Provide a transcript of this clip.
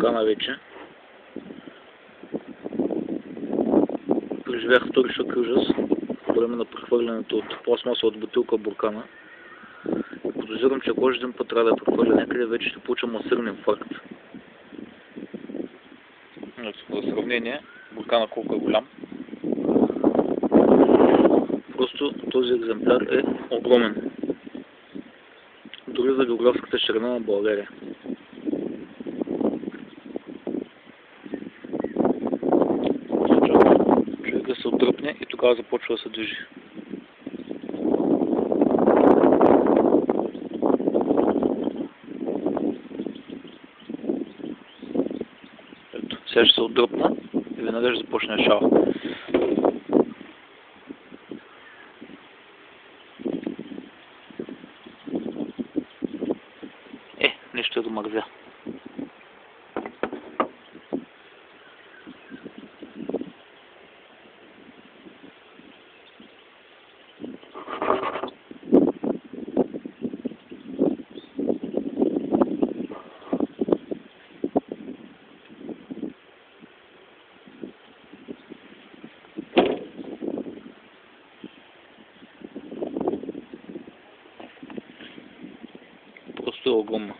буркана вече. Преживях втори шок и ужас по време на прехвърлянето от пластмасовата бутилка в буркана. Подозирам, че ако още един път трябва да я прехвърля някъде, вече ще получа масивен инфаркт. За сравнение, буркана колко е голям. Просто този екземпляр е огромен. Дори за географската ширина на България. Човек да се отдръпне и тогава започва да се движи. Ето, сега ще се отдръпна и веднага ще започне шал. Нещо е до мързя. Просто е огромно.